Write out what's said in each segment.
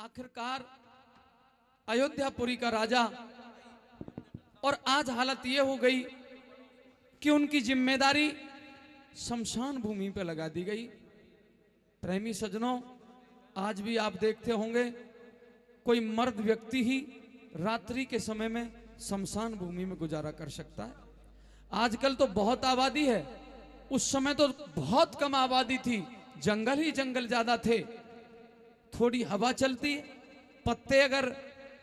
आखिरकार अयोध्यापुरी का राजा, और आज हालत ये हो गई कि उनकी जिम्मेदारी शमशान भूमि पे लगा दी गई। प्रेमी सज्जनों, आज भी आप देखते होंगे कोई मर्द व्यक्ति ही रात्रि के समय में शमशान भूमि में गुजारा कर सकता है। आजकल तो बहुत आबादी है, उस समय तो बहुत कम आबादी थी, जंगल ही जंगल ज्यादा थे। थोड़ी हवा चलती, पत्ते अगर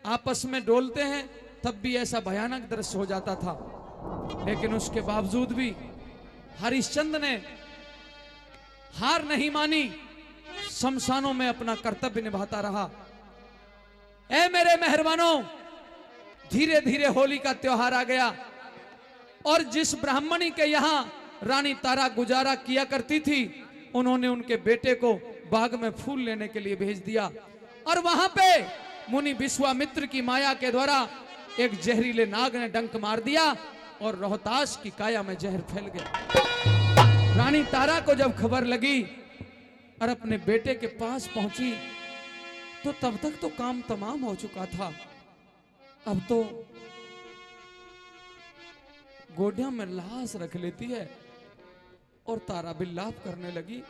आपस में डोलते हैं तब भी ऐसा भयानक दृश्य हो जाता था। लेकिन उसके बावजूद भी हरिश्चंद्र ने हार नहीं मानी, शमशानों में अपना कर्तव्य निभाता रहा। ऐ मेरे मेहरबानों, धीरे धीरे होली का त्योहार आ गया और जिस ब्राह्मणी के यहां रानी तारा गुजारा किया करती थी, उन्होंने उनके बेटे को बाग में फूल लेने के लिए भेज दिया और वहां पे मुनि विश्वामित्र की माया के द्वारा एक जहरीले नाग ने डंक मार दिया और रोहतास की काया में जहर फैल गया। रानी तारा को जब खबर लगी और अपने बेटे के पास पहुंची तो तब तक तो काम तमाम हो चुका था। अब तो गोडिया में लाश रख लेती है और तारा बिल्लाप करने लगी।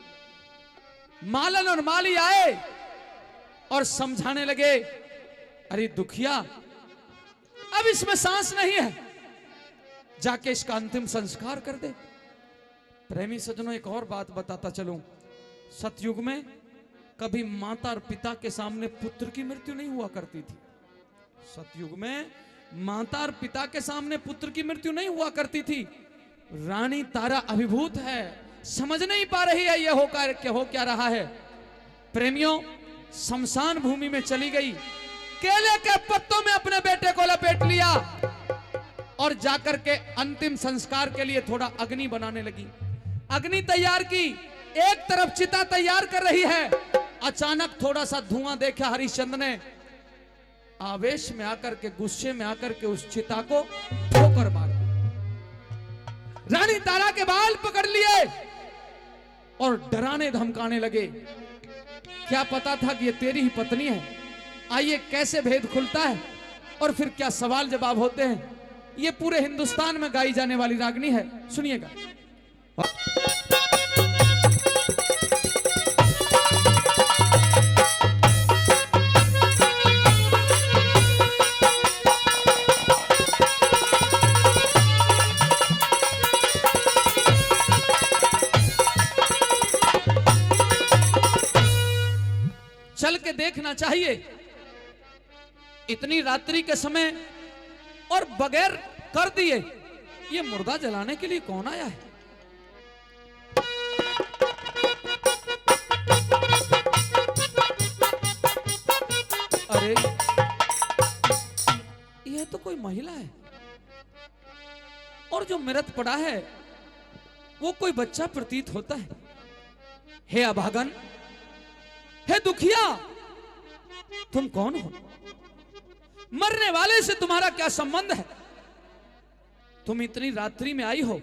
मालन और माली आए और समझाने लगे, अरे दुखिया, अब इसमें सांस नहीं है, जाके इसका अंतिम संस्कार कर दे। प्रेमी सज्जनों, एक और बात बताता चलूं, सतयुग में कभी माता और पिता के सामने पुत्र की मृत्यु नहीं हुआ करती थी। सतयुग में माता और पिता के सामने पुत्र की मृत्यु नहीं हुआ करती थी। रानी तारा अभिभूत है, समझ नहीं पा रही है ये हो क्या रहा है। प्रेमियों, शमशान भूमि में चली गई, केले के पत्तों में अपने बेटे को लपेट लिया और जाकर के अंतिम संस्कार के लिए थोड़ा अग्नि बनाने लगी। अग्नि तैयार की, एक तरफ चिता तैयार कर रही है, अचानक थोड़ा सा धुआं देखा हरिश्चंद्र ने, आवेश में आकर के, गुस्से में आकर के उस चिता को ठोकर मार दी। रानी तारा के बाल पकड़ लिए और डराने धमकाने लगे। क्या पता था कि ये तेरी ही पत्नी है? आइए कैसे भेद खुलता है और फिर क्या सवाल जवाब होते हैं। ये पूरे हिंदुस्तान में गाई जाने वाली रागनी है, सुनिएगा। चल के देखना चाहिए, इतनी रात्रि के समय और बगैर कर दिए ये मुर्दा जलाने के लिए कौन आया है? अरे यह तो कोई महिला है और जो मृत पड़ा है वो कोई बच्चा प्रतीत होता है। हे अभागन, हे दुखिया, तुम कौन हो? मरने वाले से तुम्हारा क्या संबंध है? तुम इतनी रात्रि में आई हो,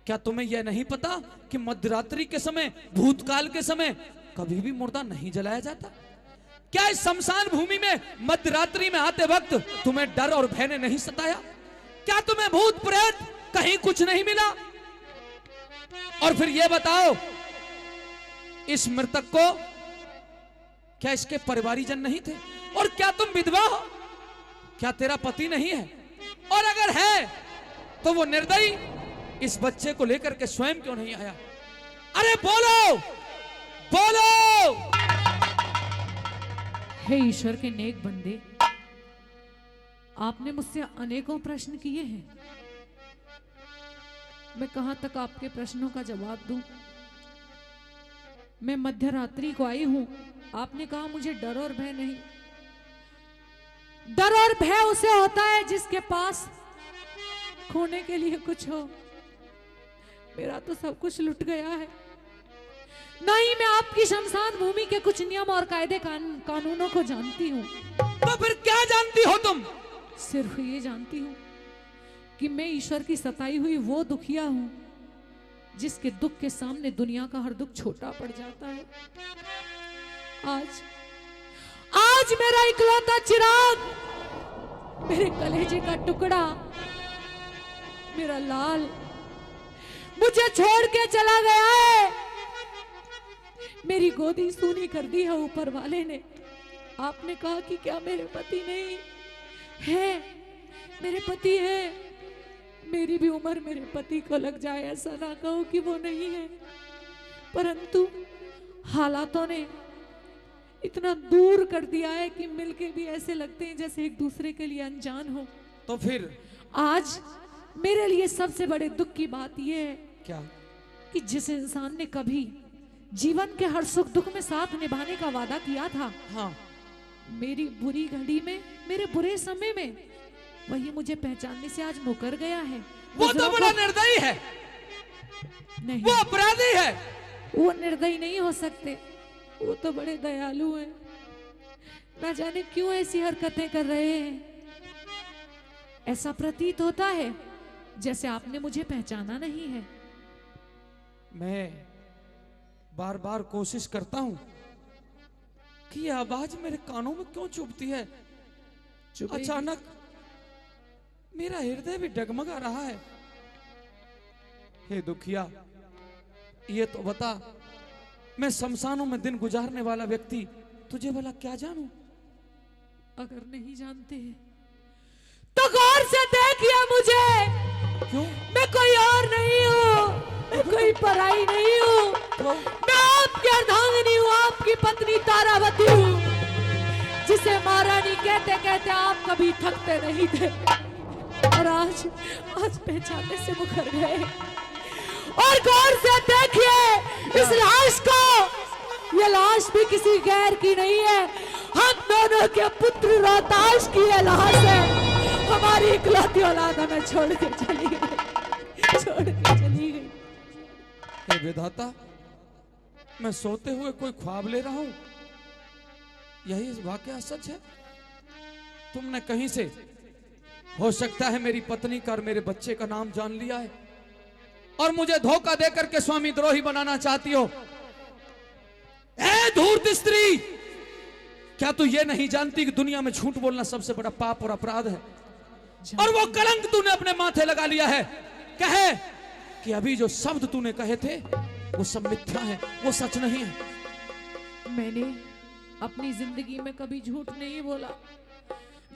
क्या तुम्हें यह नहीं पता कि मध्यरात्रि के समय, भूतकाल के समय कभी भी मुर्दा नहीं जलाया जाता? क्या इस शमशान भूमि में मध्यरात्रि में आते वक्त तुम्हें डर और भय ने नहीं सताया? क्या तुम्हें भूत प्रेत कहीं कुछ नहीं मिला? और फिर यह बताओ, इस मृतक को क्या इसके परिवारीजन नहीं थे? और क्या तुम विधवा हो? क्या तेरा पति नहीं है? और अगर है तो वो निर्दयी इस बच्चे को लेकर के स्वयं क्यों नहीं आया? अरे बोलो, बोलो। हे ईश्वर के नेक बंदे, आपने मुझसे अनेकों प्रश्न किए हैं, मैं कहां तक आपके प्रश्नों का जवाब दूं? मैं मध्यरात्रि को आई हूं, आपने कहा मुझे डर और भय नहीं। डर और भय उसे होता है जिसके पास खोने के लिए कुछ हो। मेरा तो सब कुछ लुट गया है। नहीं, मैं आपकी शमशान भूमि के कुछ नियम और कायदे कानूनों को जानती हूँ। तो फिर क्या जानती हो तुम? सिर्फ ये जानती हूँ कि मैं ईश्वर की सताई हुई वो दुखिया हूं जिसके दुख के सामने दुनिया का हर दुख छोटा पड़ जाता है। आज मेरा इकलौता चिराग, मेरे कलेजे का टुकड़ा, मेरा लाल मुझे छोड़ के चला गया है। मेरी गोदी सूनी कर दी है ऊपर वाले ने। आपने कहा कि क्या मेरे पति नहीं है? मेरे पति है। मेरी भी उम्र मेरे पति को लग जाए, ऐसा ना कहो कि वो नहीं है, परंतु हालातों ने इतना दूर कर दिया है कि मिलके भी ऐसे लगते हैं जैसे एक दूसरे के लिए अनजान हो। तो फिर आज मेरे लिए सबसे बड़े दुख की बात यह है क्या कि जिस इंसान ने कभी जीवन के हर सुख दुख में साथ निभाने का वादा किया था, हाँ, मेरी बुरी घड़ी में, मेरे बुरे समय में, वही मुझे पहचानने से आज मुकर गया है। वो तो बड़ा निर्दयी है, नहीं, वो अपराधी है। वो निर्दयी नहीं हो सकते, वो तो बड़े दयालु हैं। न जाने क्यों ऐसी हरकतें कर रहे हैं। ऐसा प्रतीत होता है जैसे आपने मुझे पहचाना नहीं है। मैं बार बार कोशिश करता हूं कि यह आवाज मेरे कानों में क्यों चुभती है। अचानक मेरा हृदय भी डगमगा रहा है। हे दुखिया, ये तो बता, मैं शमशानों में दिन गुजारने वाला व्यक्ति तुझे भला क्या जानूं? अगर नहीं जानते तो गौर से देखिए मुझे। क्यों? मैं कोई और नहीं हूँ, मैं कोई पराई नहीं हूँ। मैं आपकी अर्धांगिनी हूँ, आपकी पत्नी तारावती हूँ, जिसे महारानी कहते कहते आप कभी थकते नहीं थे, और आज पहचानने से मुकर गए। और गौर से देखिए इस लाश को, ये लाश भी किसी गैर की नहीं है, हम दोनों के पुत्र रोहताश की ये लाश है। हमारी इकलौती औलाद हमें छोड़ के चली गई, छोड़ के चली गई। हे विधाता, मैं सोते हुए कोई ख्वाब ले रहा हूं? यही वाकया सच है? तुमने कहीं से, हो सकता है मेरी पत्नी का और मेरे बच्चे का नाम जान लिया है और मुझे धोखा देकर के स्वामी द्रोही बनाना चाहती हो। ए धूर्त स्त्री, क्या तू ये नहीं जानती कि दुनिया में झूठ बोलना सबसे बड़ा पाप और अपराध है? और वो कलंक तूने अपने माथे लगा लिया है। कहे कि अभी जो शब्द तूने कहे थे वो सब मिथ्या है, वो सच नहीं है। मैंने अपनी जिंदगी में कभी झूठ नहीं बोला।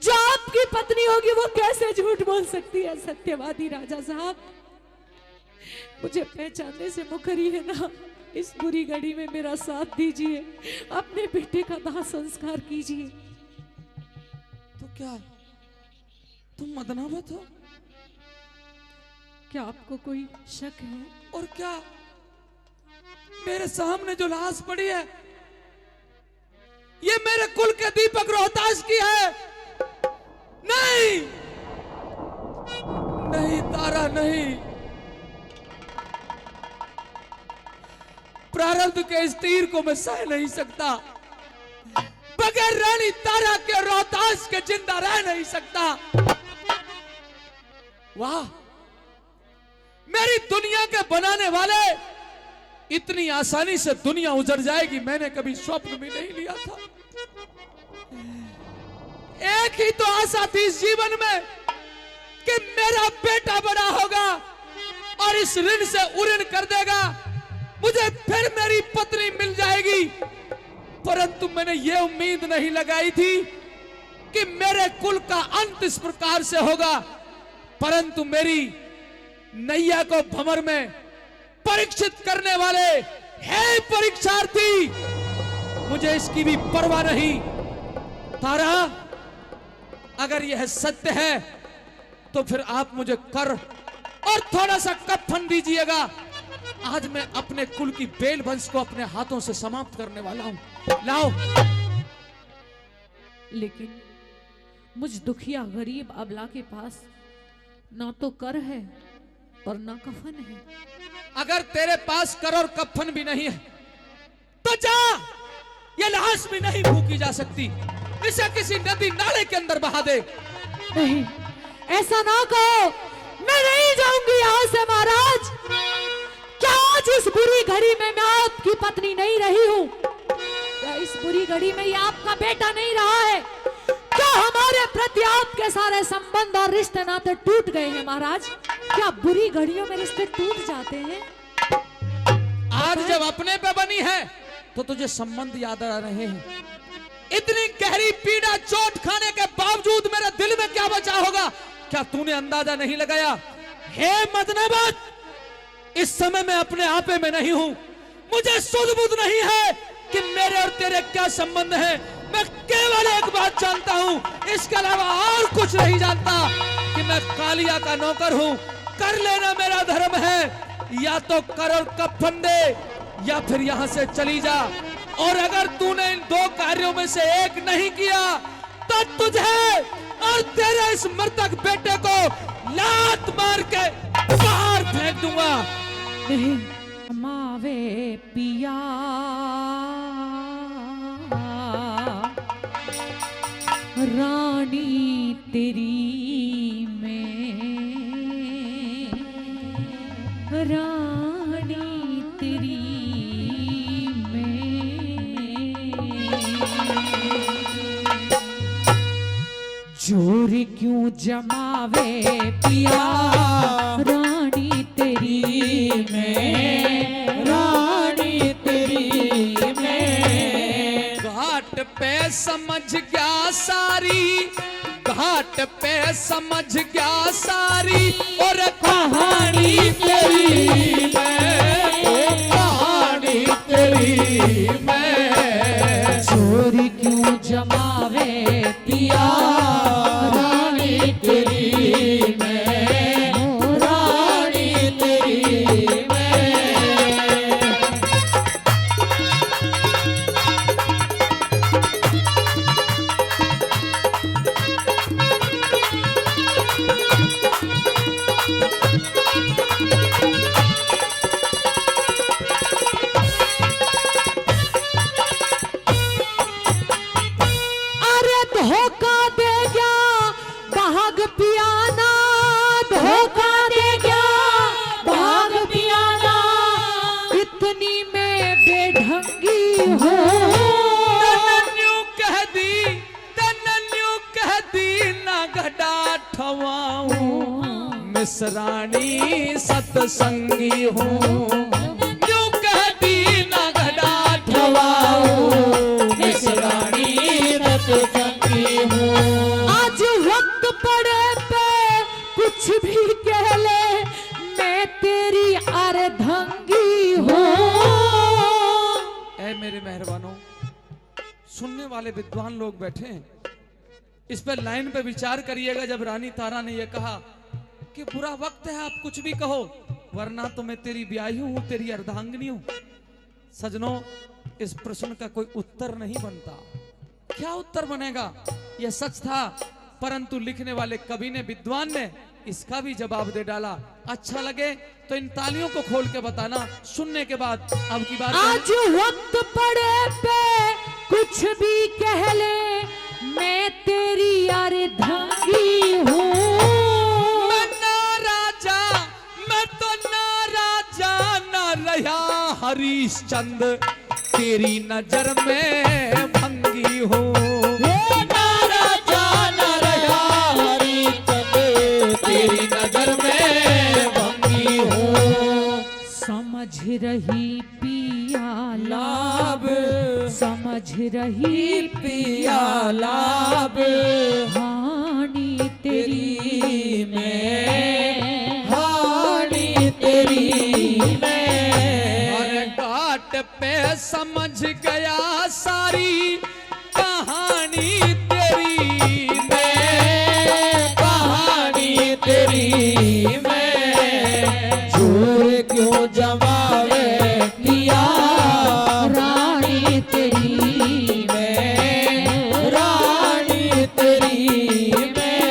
जो आपकी पत्नी होगी वो कैसे झूठ बोल सकती है? सत्यवादी राजा साहब, मुझे पहचानने से मुकरी है ना। इस बुरी घड़ी में मेरा साथ दीजिए, अपने बेटे का दाह संस्कार कीजिए। तो क्या तुम मदनावत हो? क्या आपको कोई शक है? और क्या मेरे सामने जो लाश पड़ी है ये मेरे कुल के दीपक रोहतास की है? नहीं नहीं तारा, नहीं। प्रारब्ध के इस तीर को मैं सह नहीं सकता। बगैर रानी तारा के रोहतास के जिंदा रह नहीं सकता। वाह, मेरी दुनिया के बनाने वाले, इतनी आसानी से दुनिया उजड़ जाएगी मैंने कभी स्वप्न भी नहीं लिया था। एक ही तो आशा थी इस जीवन में कि मेरा बेटा बड़ा होगा और इस ऋण से उऋण कर देगा, मुझे फिर मेरी पत्नी मिल जाएगी। परंतु मैंने ये उम्मीद नहीं लगाई थी कि मेरे कुल का अंत इस प्रकार से होगा। परंतु मेरी नैया को भंवर में परीक्षित करने वाले हे परीक्षार्थी, मुझे इसकी भी परवाह नहीं। तारा, अगर यह सत्य है तो फिर आप मुझे कर और थोड़ा सा कफन दीजिएगा। आज मैं अपने कुल की बेल वंश को अपने हाथों से समाप्त करने वाला हूं। लाओ। लेकिन मुझ दुखिया गरीब अबला के पास ना तो कर है और ना कफन है। अगर तेरे पास कर और कफन भी नहीं है तो जा, ये लाश भी नहीं फूकी जा सकती, इसे किसी नदी नाले के अंदर बहा दे। नहीं, ऐसा ना कहो, मैं नहीं जाऊंगी यहां से महाराज। क्या आज इस बुरी घड़ी में मैं आपकी पत्नी नहीं रही हूं? क्या इस बुरी घड़ी में ये आपका बेटा नहीं रहा है? क्या हमारे प्रति आपके सारे संबंध और रिश्ते नाते टूट गए हैं महाराज? क्या बुरी घड़ियों में रिश्ते टूट जाते हैं? आज जब अपने पे बनी है तो तुझे संबंध याद आ रहे हैं। इतनी गहरी पीड़ा चोट खाने के बावजूद मेरे दिल में क्या बचा होगा, क्या तूने अंदाजा नहीं लगाया? हे मदनबत, इस समय मैं अपने आपे में नहीं हूं। मुझे सुध बुध नहीं है कि मेरे और तेरे क्या संबंध है। मैं केवल एक बात जानता हूं, इसके अलावा और कुछ नहीं जानता, कि मैं कालिया का नौकर हूं। कर लेना मेरा धर्म है, या तो कर और कफन दे या फिर यहां से चली जा। और अगर तूने इन दो कार्यों में से एक नहीं किया तो तुझे और तेरे इस मृतक बेटे को लात मार के बाहर फेंक दूंगा। नहीं मावे पिया, रानी तेरी में, रानी तेरी जोर क्यों जमावे पिया, रानी तेरी में, रानी तेरी में। घाट पे समझ गया सारी, घाट पे समझ गया सारी, और कहानी तेरी में, कहानी तेरी में। जोर क्यों जमावे पिया, रानी तेरी में, रानी तेरी में। अरे धोखा दे गया भाग पियाना, धोखा दे गया भाग पियाना, इतनी में बेढंगी हो। तन्न्यू कह दी, तन्न्यू कह दी, ना गड़ा ठवाऊं, मिसरानी सतसंगी हूँ। यूं कह दी ना गड़ा ठवाऊं, मिसरानी सतसंगी हूँ। आज वक्त पड़े पे कुछ भी कह ले, मैं तेरी अर्धंगी हूँ। ऐ मेरे मेहरबानों, सुनने वाले विद्वान लोग बैठे हैं, इस पर लाइन पे विचार करिएगा। जब रानी तारा ने यह कहा कि बुरा वक्त है, आप कुछ भी कहो, वरना तो मैं तेरी ब्याही हूं, तेरी अर्धांगिनी हूं। सजनों, इस प्रश्न का कोई उत्तर नहीं बनता। क्या उत्तर बनेगा? यह सच था, परंतु लिखने वाले कवि ने, विद्वान ने इसका भी जवाब दे डाला। अच्छा लगे तो इन तालियों को खोल के बताना सुनने के बाद। अब की बात आज वक्त पड़े पे कुछ भी कह ले, मैं तेरी अर्धांगी हूँ। मैं ना राजा, मैं तो ना राजा ना रहा हरिश्चंद्र, तेरी नजर में भंगी हूँ। ना राजा ना रहा हरिश्चंद्र, तेरी नजर में भंगी हूँ। समझ रही पिया लाभ, समझ रही पिया लाभ, हानि तेरी में, हानि तेरी में। और घाट पे समझ गया सारी, कहानी तेरी में, कहानी तेरी में। जोर क्यों जमावे पिया, रानी तेरी में, रानी तेरी में।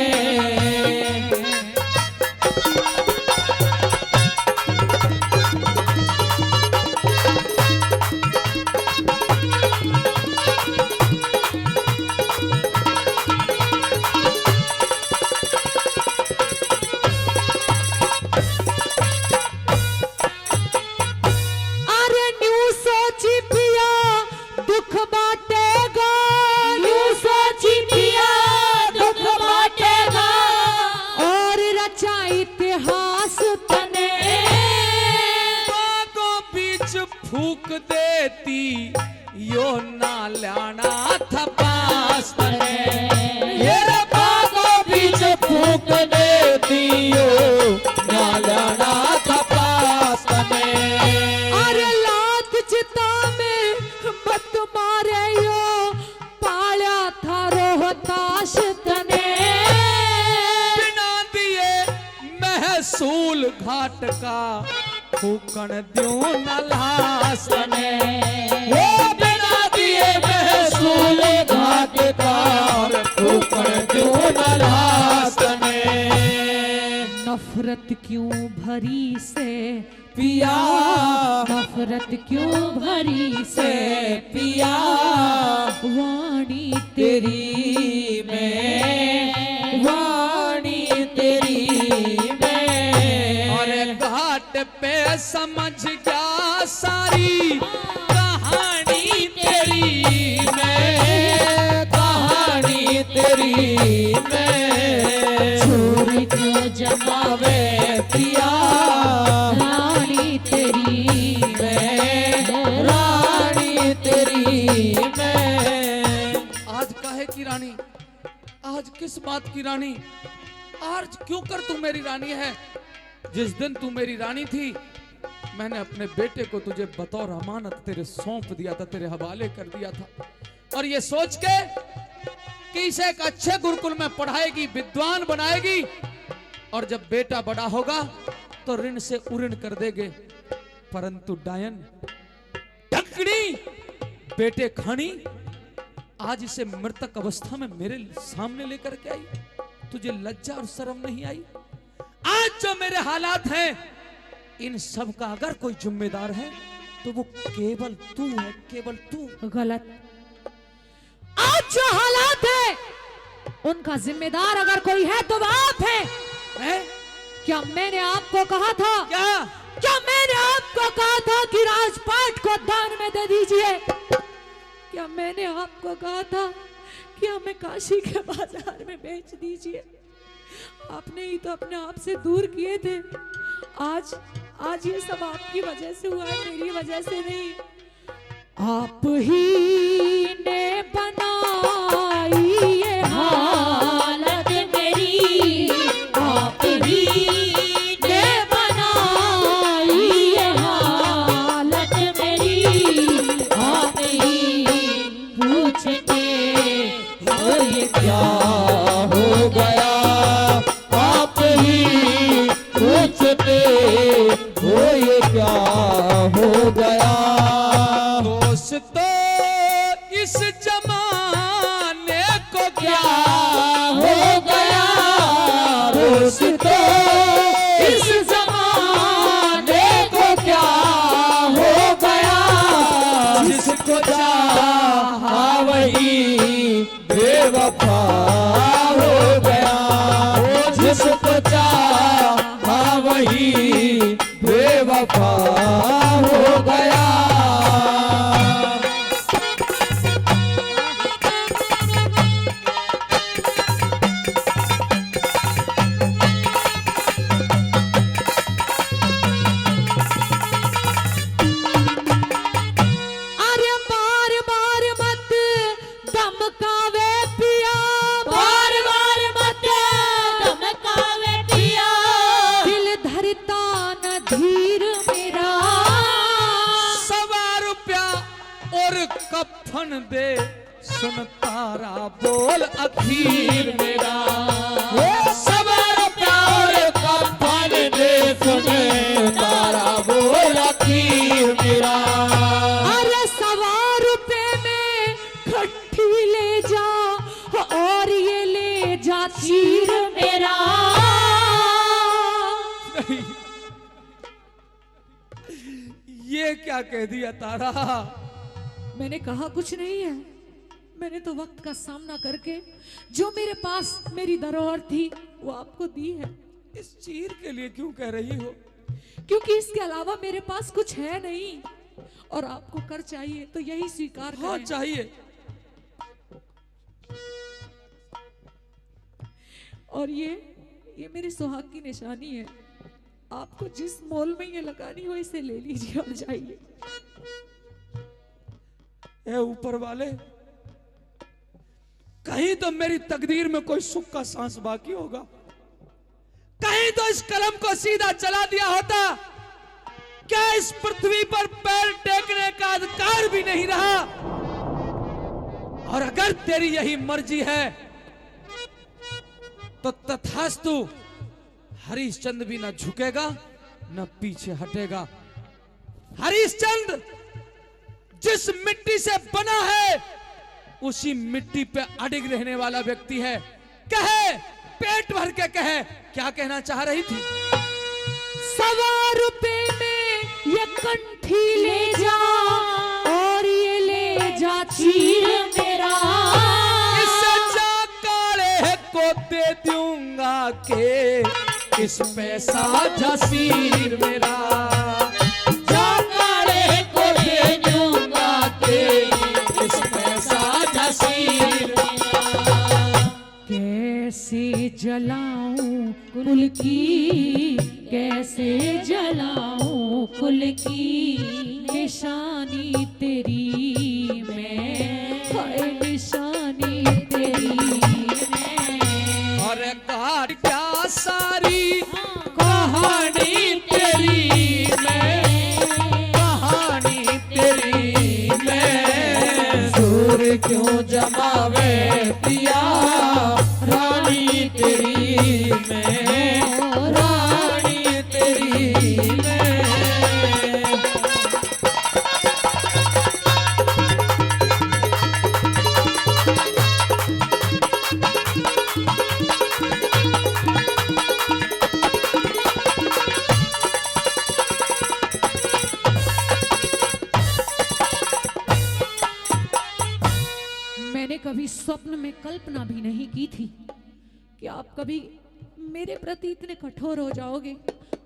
सूल घाट का फूकन द्यों न लासने। वो बिना दिए महसूल घाट का फूकन द्यों न लासने। नफरत क्यों भरी से पिया, नफरत क्यों भरी से पिया, वाणी तेरी में, वाणी तेरी में। और घाट पे समझ गया सारी कहानी तेरी में, कहानी तेरी में। छोड़ क्यों जमावे पिया, रानी तेरी में, रानी तेरी में। आज काहे की रानी, आज किस बात की रानी, आज क्यों कर तू मेरी रानी है। जिस दिन तू मेरी रानी थी मैंने अपने बेटे को तुझे बतौर अमानत तेरे सौंप दिया था, तेरे हवाले कर दिया था, और ये सोच के कि इसे एक अच्छे गुरुकुल में पढ़ाएगी, विद्वान बनाएगी, और जब बेटा बड़ा होगा तो ऋण से उऋण कर देगे। परंतु डायन ढकनी बेटे खानी आज इसे मृतक अवस्था में मेरे सामने लेकर के आई। तुझे लज्जा और शर्म नहीं आई। आज जो मेरे हालात हैं इन सब का अगर कोई जिम्मेदार है तो वो केवल तू है, केवल तू। गलत। आज जो हालात है उनका जिम्मेदार अगर कोई है तो वो आप है। क्या मैंने आपको कहा था, क्या मैंने आपको कहा था कि राजपाट को दान में दे दीजिए? क्या मैंने आपको कहा था कि हमें काशी के बाजार में बेच दीजिए? आपने ही तो अपने आप से दूर किए थे। आज ये सब आपकी वजह से हुआ है, मेरी वजह से नहीं। आप ही ने बनाई ये हालत मेरी, आप ही ने बनाई ये हालत मेरी। आप ही पूछते और ये क्या हो गया, आप ही पूछते हो ये क्या हो गया। दोस्तों इस जमाने को क्या हो गया, दोस्तों इस जमाने को क्या हो गया। जिसको चाहा वही बेवफा हो गया, जिसको चाहा वही बेवफा हो गया। अरे बार बार मत धमकावे पिया, बार बार मत धमकावे पिया। दिल धरता न धीर मेरा। 100 रुपया और कफन दे सुन तारा बोल अखीर मेरा। 100 रुपया और कफन दे सुने तारा बोल अखीर मेरा। अरे 100 रुपए में खट्टी ले जा और ये ले जा चीर मेरा। ये क्या कह दिया तारा। मैंने कहा कुछ नहीं है। मैंने तो वक्त का सामना करके जो मेरे पास मेरी धरोहर थी वो आपको दी है। इस चीर के लिए क्यों कह रही हो? क्योंकि इसके अलावा मेरे पास कुछ है नहीं और आपको कर चाहिए तो यही स्वीकार हाँ करें। चाहिए। और ये मेरे सुहाग की निशानी है। आपको जिस मोल में ये लगानी हो इसे ले लीजिए और जाइए। ए ऊपर वाले, कहीं तो मेरी तकदीर में कोई सुख का सांस बाकी होगा। कहीं तो इस कलम को सीधा चला दिया होता। क्या इस पृथ्वी पर पैर टेकने का अधिकार भी नहीं रहा? और अगर तेरी यही मर्जी है तो तथास्तु, हरिश्चंद्र भी न झुकेगा न पीछे हटेगा। हरिश्चंद्र जिस मिट्टी से बना है उसी मिट्टी पे अडिग रहने वाला व्यक्ति है। कहे, पेट भर के कहे, क्या कहना चाह रही थी? 100 रुपए में ये कंठी ले जा और ये ले जा चीर मेरा, इससे जा काले को दे दूंगा के इस पैसा जसीर मेरा, जा काले को दे दूंगा के इस पैसा जसीर मेरा। कैसे जलाऊं कुल की, कैसे जलाऊं कुल की निशानी तेरी मैं, हाय निशानी तेरी मैं। और काट क्या सारी कहानी तेरी मैं, कहानी तेरी मैं। दूर क्यों जमावे पिया रानी तेरी मैं, रानी तेरी मैं। मैंने कभी स्वप्न में कल्पना भी नहीं की थी कि आप कभी मेरे प्रति इतने कठोर हो जाओगे।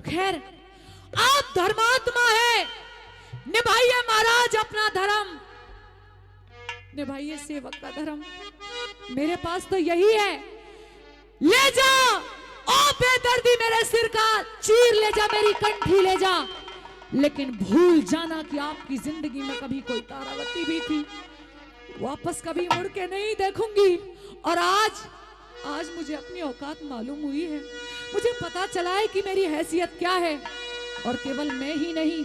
खैर, आप धर्मात्मा है, निभाइए महाराज अपना धर्म, निभाइए सेवक का धर्म। मेरे पास तो यही है, ले जा ओ बेदर्दी मेरे सिर का चीर ले जा, मेरी कंठी ले जा, लेकिन भूल जाना कि आपकी जिंदगी में कभी कोई तारावती भी थी, वापस कभी मुड़ के नहीं देखूंगी। और आज मुझे अपनी औकात मालूम हुई है, मुझे पता चला है कि मेरी हैसियत क्या है। और केवल मैं ही नहीं,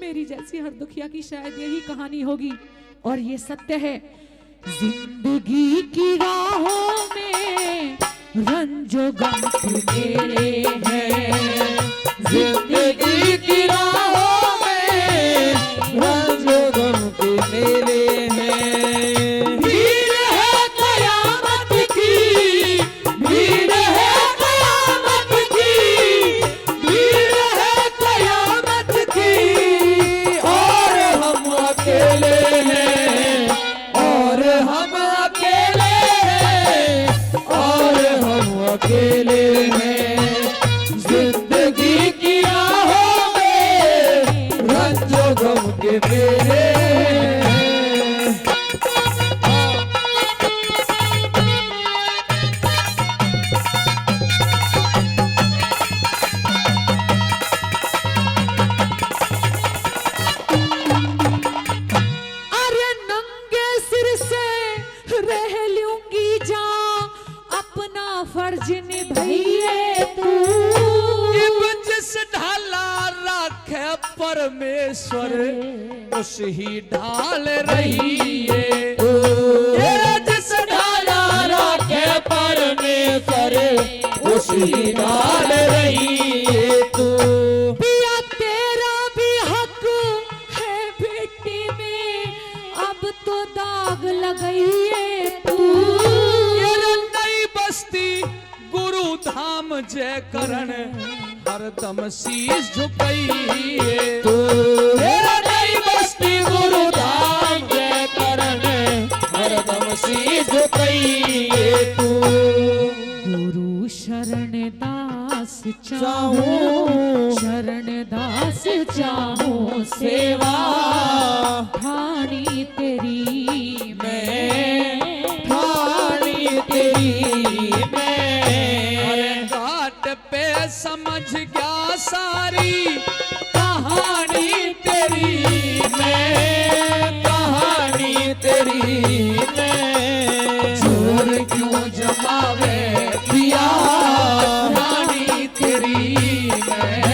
मेरी जैसी हर दुखिया की शायद यही कहानी होगी। और ये सत्य है, जिंदगी की राहों में रंजो गम मेरे हैं, जिंदगी की राहों में रंजो गम के मेले हैं। भीड़ है कयामत की, भीड़ है कयामत की, भीड़ है कयामत की। और हम अकेले हैं, और हम अकेले हैं, और हम अकेले हैं। जिंदगी की राहों में रंजो गम के मेले हैं। अरे नंगे सिर से रह लूंगी जा, अपना फर्ज निभाइए तू। इब जिस ढाला राखे परमेश्वर उस ही ढाल रही है। ये जिस ढाला राखे परमेश्वर उसी डाल रही है तू। पिया तेरा भी हक है बेटी में, अब तो दाग लगाइए तू। ये नई बस्ती गुरु धाम जय करण हरदम शीश झुकई है। तू मेरा नई बस्ती गुरु धाम जय करण हरदम शीश झुकई है तू। गुरु शरण दास चाहूं, चाहूं शरण दास चाहूं सेवा, सेवा ठानी तेरी मैं, ठानी तेरी मैं। घाट पे समझ गया सारी कहानी तेरी मैं कहानी तेरी मैं। जोर क्यों जमावे पिया रानी तेरी मैं,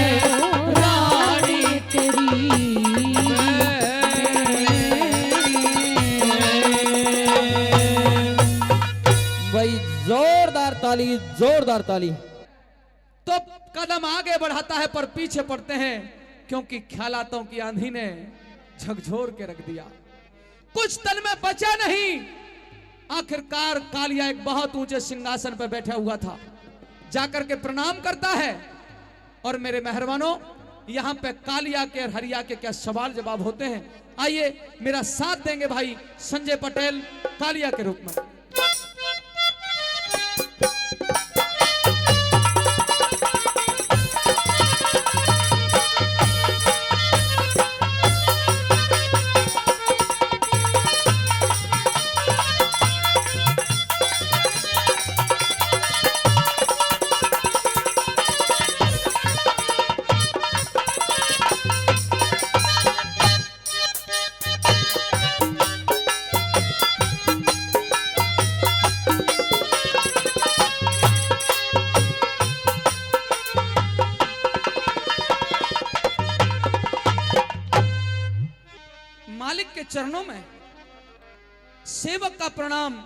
रानी तेरी भाई जोरदार ताली, जोरदार ताली। तो कदम आगे बढ़ाता है पर पीछे पड़ते हैं, क्योंकि ख्यालातों की आंधी ने झकझोर के रख दिया। कुछ तन में बचा नहीं। आखिरकार कालिया एक बहुत ऊंचे सिंहासन पर बैठा हुआ था, जाकर के प्रणाम करता है। और मेरे मेहरबानों, यहां पे कालिया के और हरिया के क्या सवाल जवाब होते हैं, आइए मेरा साथ देंगे भाई संजय पटेल कालिया के रूप में। मालिक के चरणों में सेवक का प्रणाम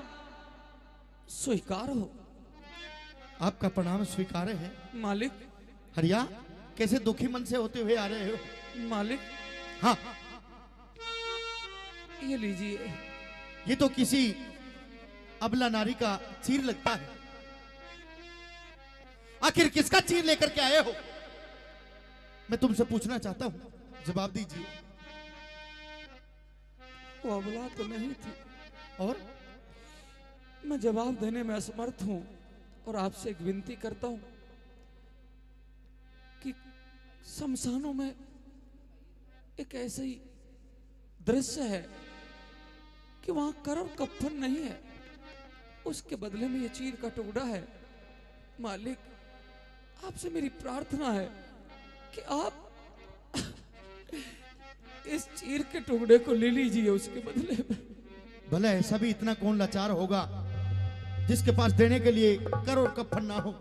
स्वीकार हो। आपका प्रणाम स्वीकार है मालिक। हरिया, कैसे दुखी मन से होते हुए आ रहे हो? मालिक, हाँ, ये लीजिए। ये तो किसी अबला नारी का चीर लगता है। आखिर किसका चीर लेकर के आए हो? मैं तुमसे पूछना चाहता हूं, जवाब दीजिए। वो अबला तो नहीं थी, और मैं जवाब देने में असमर्थ हूं। और आपसे एक विनती करता हूं कि शमशानों में एक ऐसा ही दृश्य है कि वहां करम कफन नहीं है, उसके बदले में ये चीर का टुकड़ा है। मालिक, आपसे मेरी प्रार्थना है कि आप इस चीर के टुकड़े को ले लीजिए उसके बदले में। भला ऐसा भी इतना कौन लाचार होगा जिसके पास देने के लिए कर और कफन ना हो?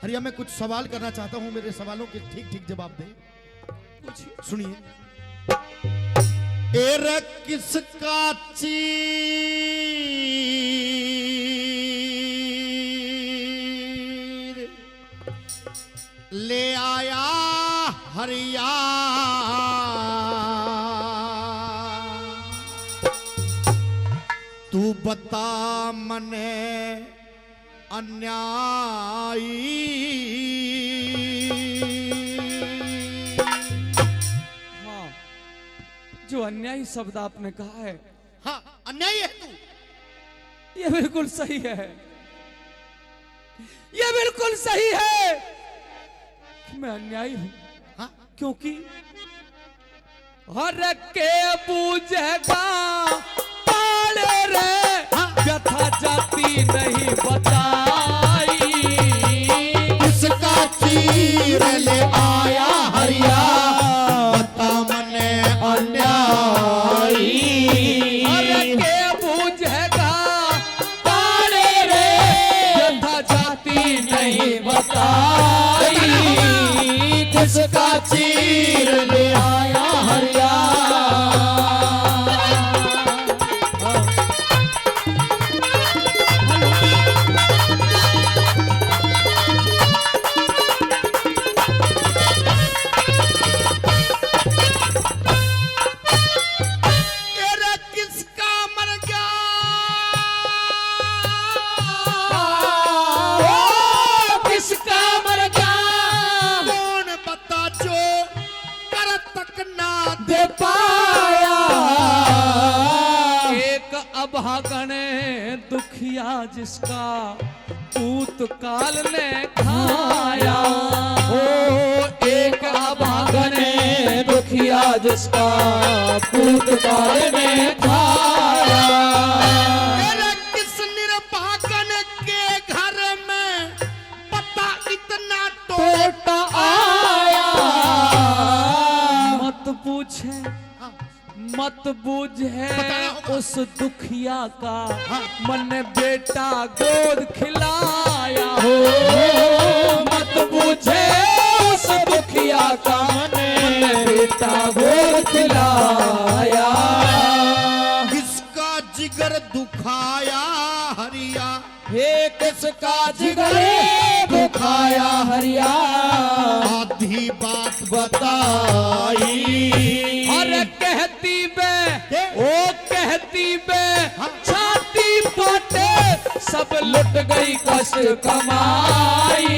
हरिया, मैं कुछ सवाल करना चाहता हूं, मेरे सवालों के ठीक ठीक जवाब दे। पूछिए। सुनिए। एर किसका चीर ले आया हरिया? तू बता मने अन्यायी। हाँ, जो अन्यायी शब्द आपने कहा है, हाँ, अन्यायी है तू। ये बिल्कुल सही है। ये बिल्कुल सही है कि मैं अन्यायी हूं। हाँ, क्योंकि हर के पूजेगा पाले रे, व्यथा जाती नहीं बताई। किसका चीर ले आया हरिया? बता मने अन्यायी। हर के पूजेगा पाले रे, व्यथा जाती नहीं बताई। किसका चीर ले आया हरिया? अभागने दुखिया जिसका पूत काल ने खाया। ओ एक अभागने दुखिया जिसका पूत काल ने खाया। किस निर्भागन के घर में पता इतना टोटा आया। मत पूछे मत बूझे उस दुखिया का, मन बेटा गोद खिलाया। हो मत बूझे उस दुखिया का, मन बेटा गोद खिलाया। किसका जिगर दुखाया हरिया? हे किसका जिगर दुखाया हरिया आधी बात बताई। अरे कहती बे ओ कहती बे छाती फाटे सब लुट गई कष्ट कमाई।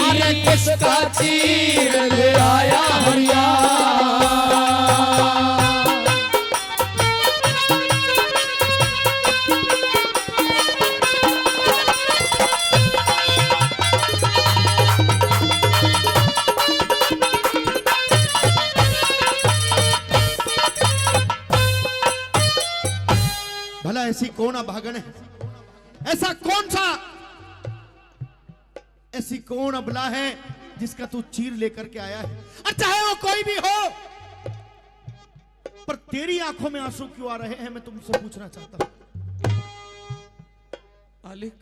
अरे किसका चीर ले आया हरिया भला ऐसी कौन अभागन है, ऐसा कौन सा, ऐसी कौन अबला है जिसका तू चीर लेकर के आया है, और चाहे वो कोई भी हो, पर तेरी आंखों में आंसू क्यों आ रहे हैं, मैं तुमसे पूछना चाहता हूं। मालिक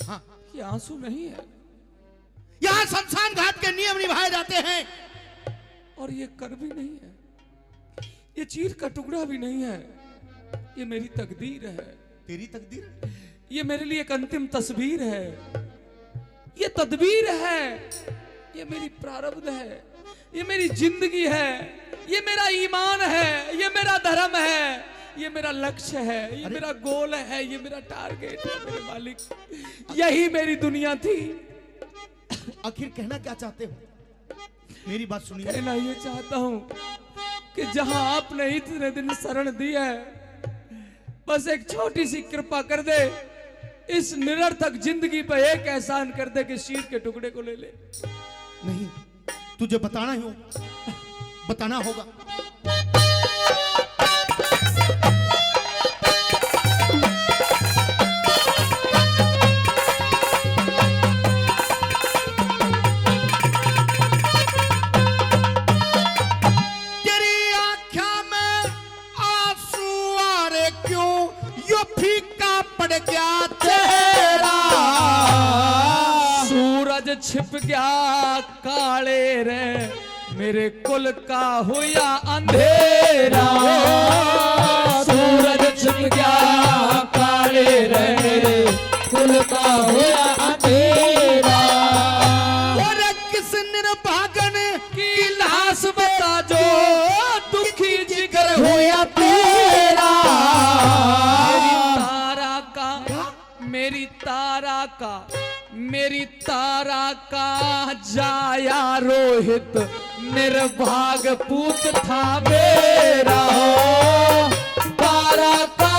हाँ, ये आंसू नहीं है, यहां शमशान घाट के नियम निभाए जाते हैं। और ये कर भी नहीं है, ये चीर का टुकड़ा भी नहीं है, ये मेरी तकदीर है। तेरी तकदीर, ये मेरे लिए एक अंतिम तस्वीर है, ये तदबीर है, ये मेरी प्रारब्ध है, ये मेरी जिंदगी है, ये मेरा ईमान है, ये मेरा धर्म है, ये मेरा लक्ष्य है, ये मेरा गोल है, ये मेरा टारगेट है मेरे मालिक। यही मेरी दुनिया थी। आखिर कहना क्या चाहते हो, मेरी बात सुनिए। कहना ये चाहता हूं कि जहां आपने इतने दिन शरण दी है, बस एक छोटी सी कृपा कर दे, इस निरर्थक जिंदगी पे एक एहसान कर दे कि शीर के टुकड़े को ले ले। नहीं, तुझे बताना ही हो, बताना होगा। छिप गया काले रे मेरे कुल का हुआ अंधेरा। सूरज छिप गया काले रे मेरे कुल का हुआ अंधेरा। और किस निर्भागन की लाश बता जो दुखी जिगर हुआ तेरा। मेरी तारा का जाया रोहित निर्भाग पूत था मेरा। तारा का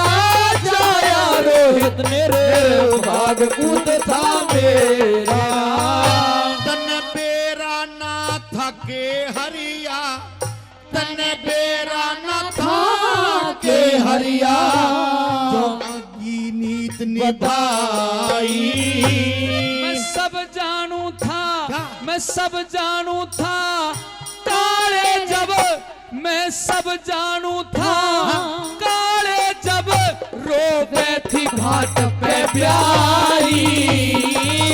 जाया रोहित निर्भाग पूत था मेरा। तन बेरा ना था के हरिया, तन बेरा ना था के हरिया जो की नीत निभाई। मैं सब जानू था काले जब, मैं सब जानू था काले जब रोवे थी घाट पे प्यारी।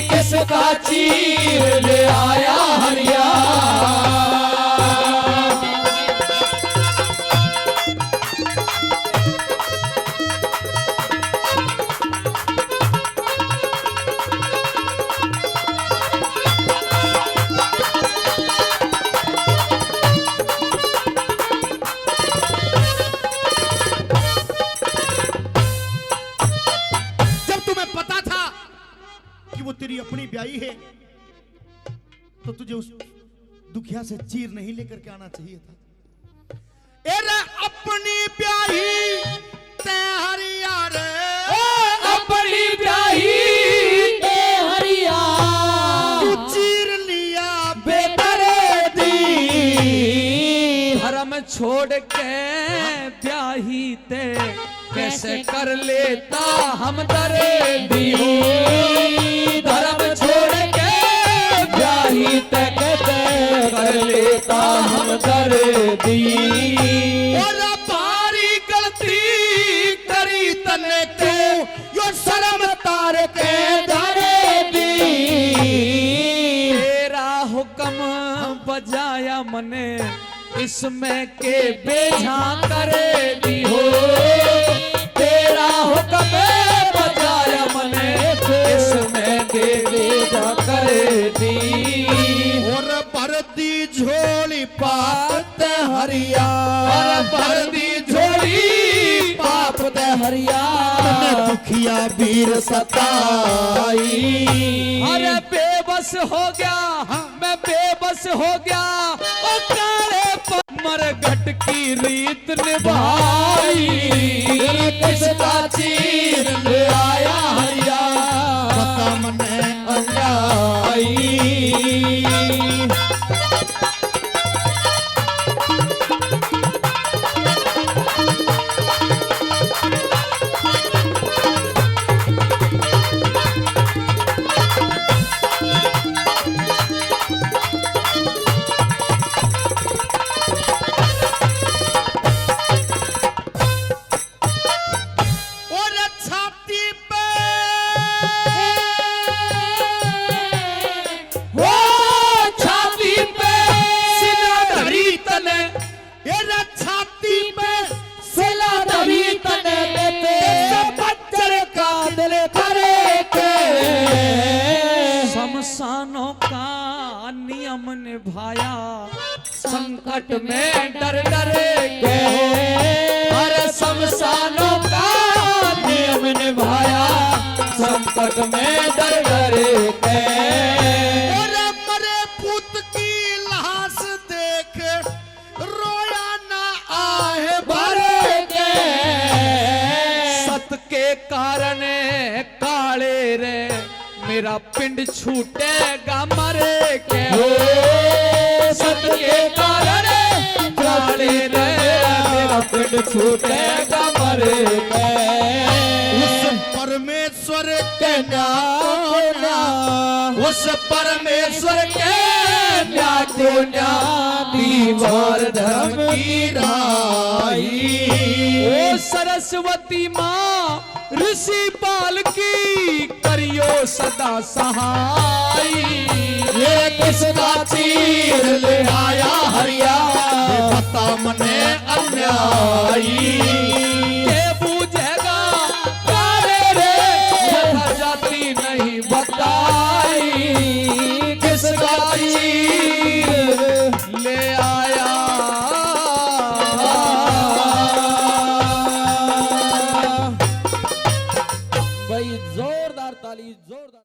किसका चीर ले आया हरिया। तेरी अपनी ब्याही है तो तुझे उस दुखिया से चीर नहीं लेकर के आना चाहिए था। एरे अपनी ब्याही ते हरिया रे, अपनी ब्याही ते हरिया तू चीर लिया बेतरे दी। धर्म छोड़ के ब्याही ते कैसे कर लेता हम दरेदी हो। धर्म छोड़ के ब्याही तक कर लेता हम दर्दी। और भारी गलती करी तने क्यों यो शर्म तार के दर्दी। तेरा हुक्म बजाया मने इसमें के बेझा करे दी हो। तेरा हुक्म बजाया मने इसमें के बेझा करे वीर सताई। अरे बेबस हो गया मैं बेबस हो गया ओ काले मरघट की रीत निभाई। किसका चीर ले आया हरिया पता मने अन्याई। और छाती पे वो छाती पे सिला धरी तने ये छाती पे सिला धरी तने देते बच्चर का दिल भरे के। शमशानों का नियम निभाया संकट में डर डर के। अरे शमशानों का नियम निभाया संकट में डर डर के। और मरे पुत की लाश देख रोया ना आहे भरे के सत के कारण काले रे मेरा पिंड छूटेगा मरे के। सत के कारण काले रे मेरा पिंड छूटेगा मरे के। उस परमेश्वर के न्याय उस परमेश्वर के न्याय को न्याय दीवार धर्म की राही। ओ सरस्वती माँ ऋषि पाल की करियो सदा सहाय। ये किसका चीर ले आया हरिया पता मने अन्यायी।